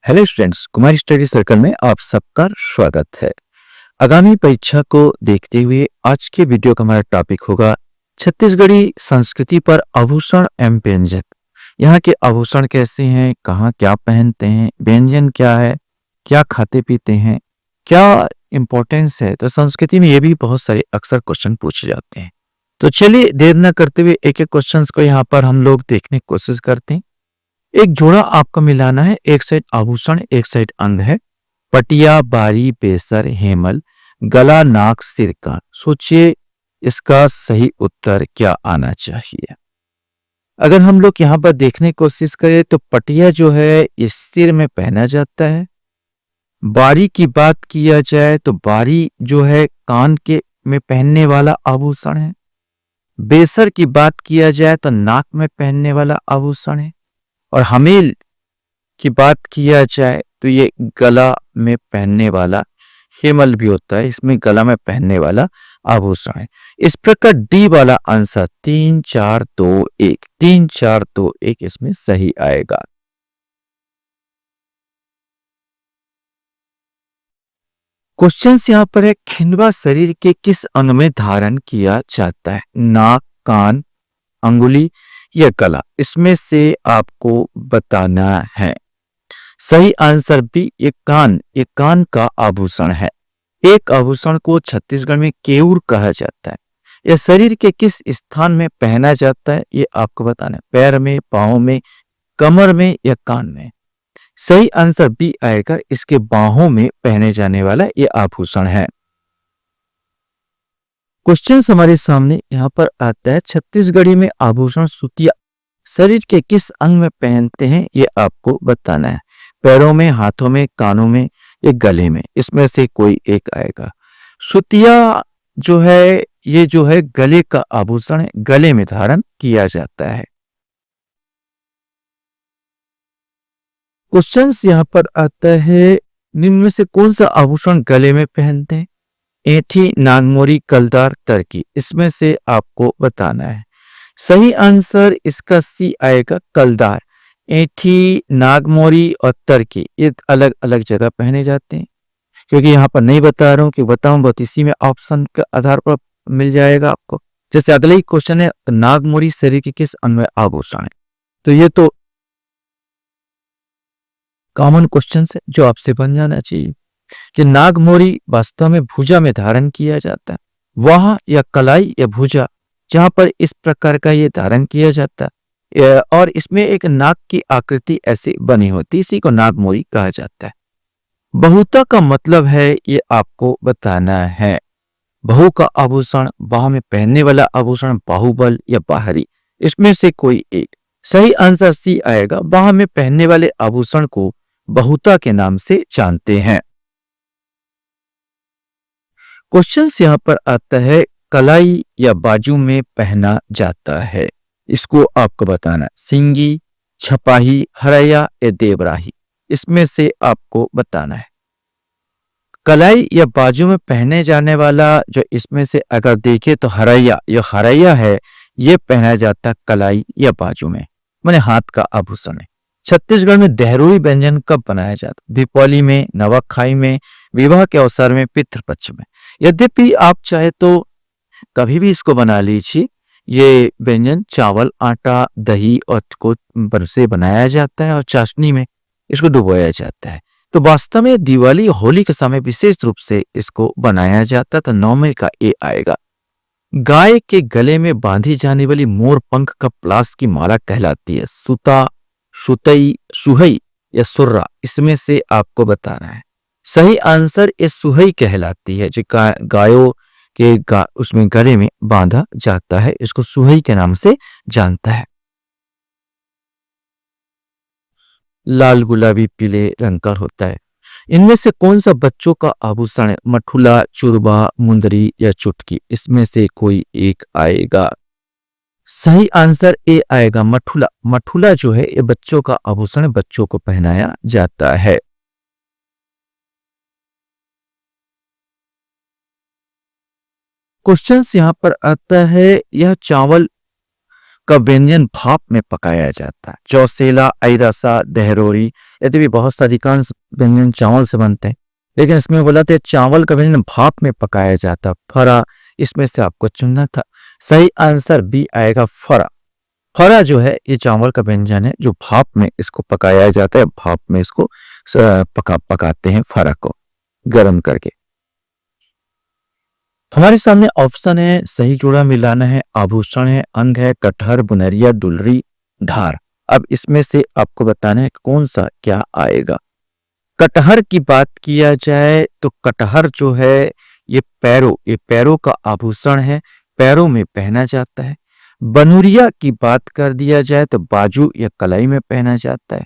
Hello students, Kumar study circle में आप सबका स्वागत है। आगामी परीक्षा को देखते हुए आज के वीडियो का हमारा टॉपिक होगा छत्तीसगढ़ी संस्कृति पर आभूषण एवं व्यंजन। यहाँ के आभूषण कैसे हैं, कहाँ क्या पहनते हैं, व्यंजन क्या है, क्या खाते पीते हैं, क्या इंपॉर्टेंस है। तो संस्कृति में ये भी बहुत सारे अक्सर क्वेश्चन पूछे जाते हैं। तो चलिए देर न करते हुए एक एक क्वेश्चन को यहाँ पर हम लोग देखने की कोशिश करते हैं। एक जोड़ा आपको मिलाना है, एक साइड आभूषण एक साइड अंग है। पटिया, बारी, बेसर, हेमल, गला, नाक, सिर, कान। सोचिए इसका सही उत्तर क्या आना चाहिए। अगर हम लोग यहाँ पर देखने की कोशिश करें तो पटिया जो है इस सिर में पहना जाता है। बारी की बात किया जाए तो बारी जो है कान के में पहनने वाला आभूषण है। बेसर की बात किया जाए तो नाक में पहनने वाला आभूषण है। और हमेल की बात किया जाए तो ये गला में पहनने वाला हेमल भी होता है, इसमें गला में पहनने वाला आभूषण है। इस प्रकार डी वाला आंसर 3 4 2 1 3 4 2 1 इसमें सही आएगा। क्वेश्चन यहाँ पर है, खिंडवा शरीर के किस अंग में धारण किया जाता है? नाक, कान, अंगुली या गला? इसमें से आपको बताना है। सही आंसर भी ये कान का आभूषण है। एक आभूषण को छत्तीसगढ़ में केऊर कहा जाता है। यह शरीर के किस स्थान में पहना जाता है ये आपको बताना है। पैर में, पांव में, कमर में या कान में? सही आंसर बी आएगा, इसके बाहों में पहने जाने वाला ये आभूषण है। क्वेश्चन हमारे सामने यहाँ पर आता है, छत्तीसगढ़ी में आभूषण सुतिया शरीर के किस अंग में पहनते हैं ये आपको बताना है। पैरों में, हाथों में, कानों में या गले में? इसमें से कोई एक आएगा। सुतिया जो है ये जो है गले का आभूषण है, गले में धारण किया जाता है। क्वेश्चन यहाँ पर आता है, निम्न में से कौन सा आभूषण गले में पहनते हैं? ऐठी, नागमोरी, कलदार, तरकी? इसमें से आपको बताना है। सही आंसर इसका सी आएगा, कलदार। ऐठी, नागमोरी और तरकी ये अलग अलग जगह पहने जाते हैं। क्योंकि यहाँ पर नहीं बता रहा हूँ कि बताऊं बहुत, इसी में ऑप्शन के आधार पर मिल जाएगा आपको। जैसे अगले ही क्वेश्चन है, नागमोरी शरीर के किस अंग में आभूषण है? तो ये तो कॉमन क्वेश्चन है जो आपसे बन जाना चाहिए कि नागमोरी वास्तव में भुजा में धारण किया जाता है। वहां या कलाई या भुजा जहां पर इस प्रकार का ये धारण किया जाता है और इसमें एक नाग की आकृति ऐसी बनी होती है, इसी को नागमोरी कहा जाता है। बहुता का मतलब है ये आपको बताना है। बहु का आभूषण, बाह में पहनने वाला आभूषण, बाहुबल या बाहरी? इसमें से कोई एक। सही आंसर सी आएगा, बाह में पहनने वाले आभूषण को बहुता के नाम से जानते हैं। क्वेश्चन यहाँ पर आता है, कलाई या बाजू में पहना जाता है, इसको आपको बताना। सिंगी, छपाही, हरैया या देवराही? इसमें से आपको बताना है। कलाई या बाजू में पहने जाने वाला जो इसमें से अगर देखे तो हरैया, ये हरैया है, ये पहना जाता कलाई या बाजू में, माने हाथ का आभूषण है। छत्तीसगढ़ में देहरुई व्यंजन कब बनाया जाता? दीपावली में, नवाखाई में, विवाह के अवसर में, पितृपक्ष में? यद्यपि आप चाहे तो कभी भी इसको बना लीजिए। ये व्यंजन चावल, आटा, दही और को से बनाया जाता है और चाशनी में इसको डुबोया जाता है। तो वास्तव में दिवाली, होली के समय विशेष रूप से इसको बनाया जाता है। तो 9 में का ए आएगा। गाय के गले में बांधी जाने वाली मोर पंख का प्लास की माला कहलाती है? सुता, सुतई, सुहई या सुर्रा? इसमें से आपको बताना है। सही आंसर ये सुहई कहलाती है, जो गायों के उसमें गले में बांधा जाता है, इसको सुहई के नाम से जानता है। लाल, गुलाबी, पीले रंग का होता है। इनमें से कौन सा बच्चों का आभूषण है? मठुला, चूरबा, मुंदरी या चुटकी? इसमें से कोई एक आएगा। सही आंसर ए आएगा, मठुला। मठुला जो है ये बच्चों का आभूषण, बच्चों को पहनाया जाता है। क्वेश्चन यहाँ पर आता है, यह चावल का व्यंजन भाप में पकाया जाता है। चौसेला, ऐरसा, दहरोरी, यद्यपि बहुत से अधिकांश व्यंजन चावल से बनते हैं, लेकिन इसमें बोला था चावल का व्यंजन भाप में पकाया जाता है। फरा, इसमें से आपको चुनना था। सही आंसर बी आएगा, फरा। फरा जो है ये चावल का व्यंजन है जो भाप में इसको पकाया जाता है। भाप में इसको पकाते हैं फरा को गर्म करके। हमारे सामने ऑप्शन है, सही जोड़ा मिलाना है, आभूषण है, अंग है, कटहर, बुनरिया, दुलरी, ढार। अब इसमें से आपको बताना है कौन सा क्या आएगा। कटहर की बात किया जाए तो कटहर जो है ये पैरों का आभूषण है, पैरों में पहना जाता है। बनुरिया की बात कर दिया जाए तो बाजू या कलाई में पहना जाता है।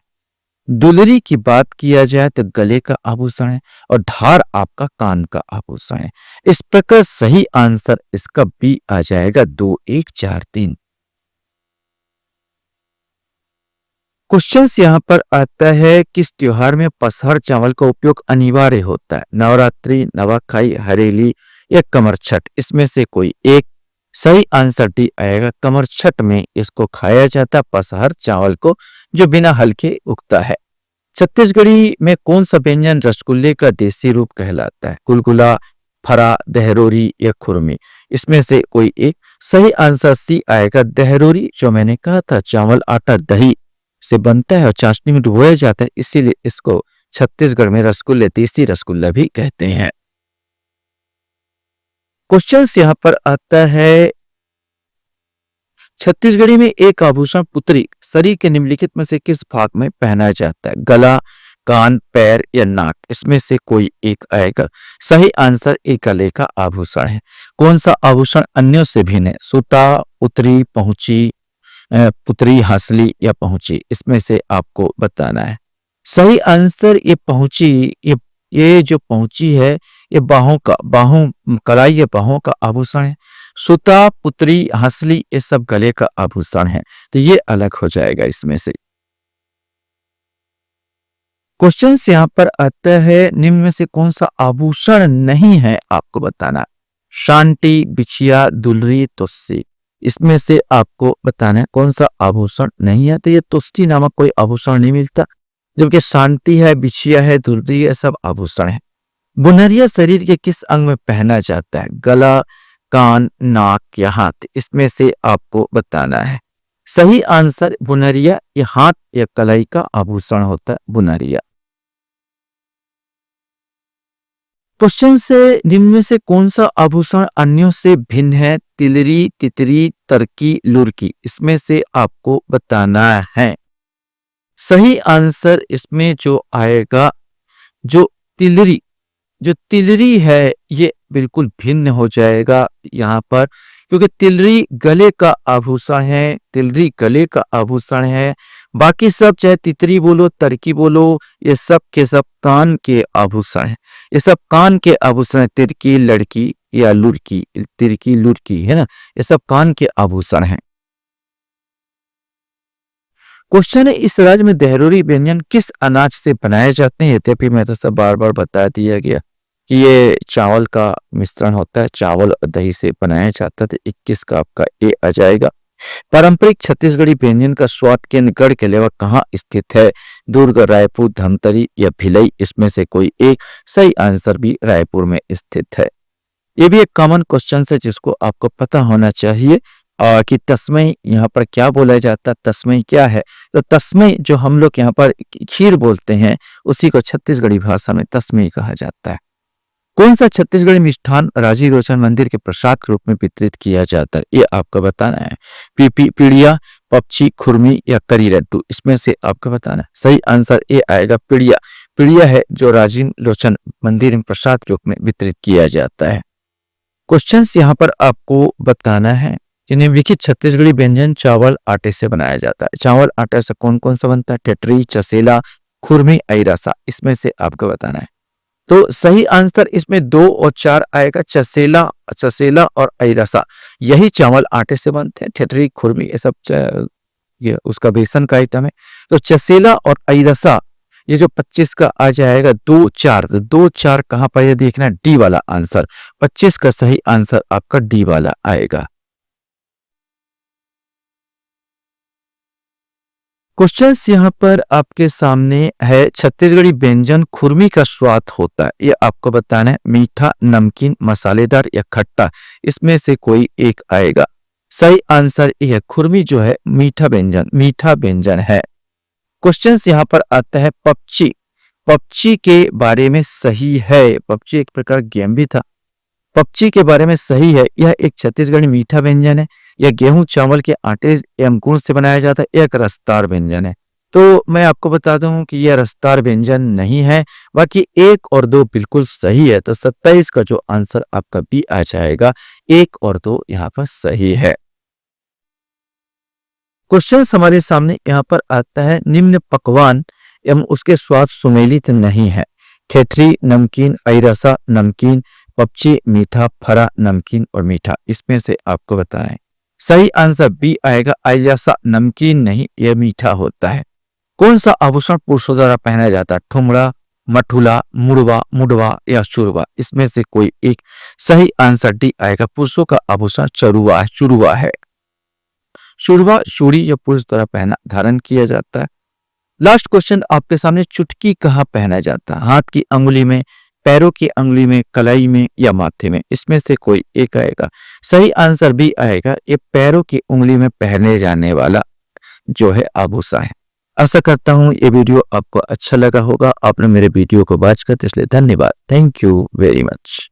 दुलरी की बात किया जाए तो गले का आभूषण है और ढार आपका कान का आभूषण है। इस प्रकार सही आंसर इसका बी आ जाएगा, 2, 1, 4, 3। क्वेश्चन यहां पर आता है, किस त्योहार में पसहर चावल का उपयोग अनिवार्य होता है? नवरात्रि, नवाखाई, हरेली या कमरछठ? इसमें से कोई एक। सही आंसर डी आएगा, कमरछठ में इसको खाया जाता है पसहर चावल को, जो बिना हल्के उगता है। छत्तीसगढ़ी में कौन सा व्यंजन रसगुल्ले का देसी रूप कहलाता है? गुलगुला, फरा, दहरोरी या खुरमी? इसमें से कोई एक। सही आंसर सी आएगा, दहरोरी। जो मैंने कहा था चावल, आटा, दही से बनता है और चाशनी में डुबोया जाता है, इसीलिए इसको छत्तीसगढ़ में रसगुल्ले, देसी रसगुल्ला भी कहते हैं। क्वेश्चन यहां पर आता है, छत्तीसगढ़ी में एक आभूषण पुतरी शरीर के निम्नलिखित में से किस भाग में पहना जाता है? गला, कान, पैर या नाक? इसमें से कोई एक आएगा। सही आंसर एक गले का आभूषण है। कौन सा आभूषण अन्यों से भिन्न है? सूता, उतरी, पहुंची, पुतरी, हंसली या पहुंची? इसमें से आपको बताना है। सही आंसर ये पहुंची। ये जो पहुंची है ये कलाई या बाहों का आभूषण है। सुता, पुतरी, हंसली ये सब गले का आभूषण है, तो ये अलग हो जाएगा इसमें से। क्वेश्चन यहां पर आता है, निम्न में से कौन सा आभूषण नहीं है आपको बताना? शांति, बिछिया, दुलरी, तुस्सी? इसमें से आपको बताना है कौन सा आभूषण नहीं है। तो ये तुस्सी नामक कोई आभूषण नहीं मिलता, जबकि शांति है, बिछिया है, दुलरी है, सब आभूषण है। बुनरिया शरीर के किस अंग में पहना जाता है? गला, कान, नाक या हाथ? इसमें से आपको बताना है। सही आंसर बुनरिया, ये हाथ या कलाई का आभूषण होता है बुनरिया। क्वेश्चन से, निम्न में से कौन सा आभूषण अन्यों से भिन्न है? तिलरी, तितरी, तरकी, लुरकी? इसमें से आपको बताना है। सही आंसर इसमें जो आएगा, जो तिलरी है ये बिल्कुल भिन्न हो जाएगा यहाँ पर, क्योंकि तिलरी गले का आभूषण है। तिलरी गले का आभूषण है। बाकी सब चाहे तितरी बोलो, तरकी बोलो, ये सब के सब कान के आभूषण है। ये सब कान के आभूषण है। तिरकी, लड़की या लुड़की, तिरकी, लुड़की है ना, ये सब कान के आभूषण है। क्वेश्चन है, इस राज्य में दहरोरी व्यंजन किस अनाज से बनाए जाते हैं? यद्यपि मैं तो सब बार बार बता दिया गया कि ये चावल का मिश्रण होता है, चावल और दही से बनाया जाता है। 21 का आपका ए आ जाएगा। पारंपरिक छत्तीसगढ़ी व्यंजन का स्वाद केंद्र गढ़ के अलावा कहाँ स्थित है? दुर्ग, रायपुर, धमतरी या भिलई? इसमें से कोई एक। सही आंसर भी रायपुर में स्थित है। ये भी एक कॉमन क्वेश्चन है जिसको आपको पता होना चाहिए कि तस्मै यहाँ पर क्या बोला जाता है। तस्मै क्या है? तो तस्मै जो हम लोग यहाँ पर खीर बोलते हैं, उसी को छत्तीसगढ़ी भाषा में तस्मै कहा जाता है। कौन सा छत्तीसगढ़ी मिष्ठान राजी रोशन मंदिर के प्रसाद के रूप में वितरित किया जाता है? ये आपको बताना है। पीड़िया, पपची, खुरमी या करी लड्डू? इसमें से आपको बताना है। सही आंसर ए आएगा, पीड़िया। पीड़िया है जो राजी लोचन मंदिर में प्रसाद के रूप में वितरित किया जाता है। क्वेश्चन यहाँ पर आपको बताना है, निम्नलिखित छत्तीसगढ़ी व्यंजन चावल आटे से बनाया जाता है। चावल आटे से कौन कौन सा बनता है? टेटरी, चसेला, खुरमी, ऐरासा? इसमें से आपको बताना है। तो सही आंसर इसमें 2 और 4 आएगा। चसेला और ऐरासा यही चावल आटे से बनते हैं। ठेठरी, खुरमी ये सब ये उसका बेसन का आइटम है। तो चसेला और ऐरासा ये जो 25 का आ जाएगा 2, 4। तो 2, 4 कहां पर? ये देखना डी वाला आंसर। 25 का सही आंसर आपका डी वाला आएगा। क्वेश्चंस यहाँ पर आपके सामने है। छत्तीसगढ़ी व्यंजन खुरमी का स्वाद होता है, ये आपको बताना है। मीठा, नमकीन, मसालेदार या खट्टा, इसमें से कोई एक आएगा। सही आंसर ये है, खुरमी जो है मीठा व्यंजन है। क्वेश्चंस यहाँ पर आता है पपची। पपची के बारे में सही है। पपची एक प्रकार गेम भी था। पपची के बारे में सही है, यह एक छत्तीसगढ़ी मीठा व्यंजन है। यह गेहूं चावल के आटे एवं गुड़ से बनाया जाता है। एक रसदार व्यंजन है। तो मैं आपको बता दूं कि यह रसदार व्यंजन नहीं है। बाकी 1 और 2 बिल्कुल सही है। तो 27 का जो आंसर आपका बी आ जाएगा। 1 और 2 यहाँ पर सही है। क्वेश्चन हमारे सामने यहाँ पर आता है, निम्न पकवान एवं उसके स्वाद सुमेलित नहीं है। ठेठरी नमकीन, अइरसा नमकीन, पपची मीठा, फरा नमकीन और मीठा, इसमें से आपको बताएं। सही आंसर बी आएगा, अइरसा नमकीन नहीं, यह मीठा होता है। कौन सा आभूषण पुरुषों द्वारा पहना जाता है? ठुमड़ा, मठुला, मुड़वा या चुरवा, इसमें से कोई एक। सही आंसर डी आएगा, पुरुषों का आभूषण चुरवा है। चुरवा चूड़ी या पुरुष द्वारा पहना धारण किया जाता है। लास्ट क्वेश्चन आपके सामने, चुटकी कहाँ पहना जाता है? हाथ की अंगुली में, पैरों की अंगुली में, कलाई में या माथे में, इसमें से कोई एक आएगा। सही आंसर भी आएगा, ये पैरों की उंगली में पहने जाने वाला जो है आभूषण है। आशा करता हूँ ये वीडियो आपको अच्छा लगा होगा। आपने मेरे वीडियो को वॉच किया, इसलिए धन्यवाद। Thank you very much.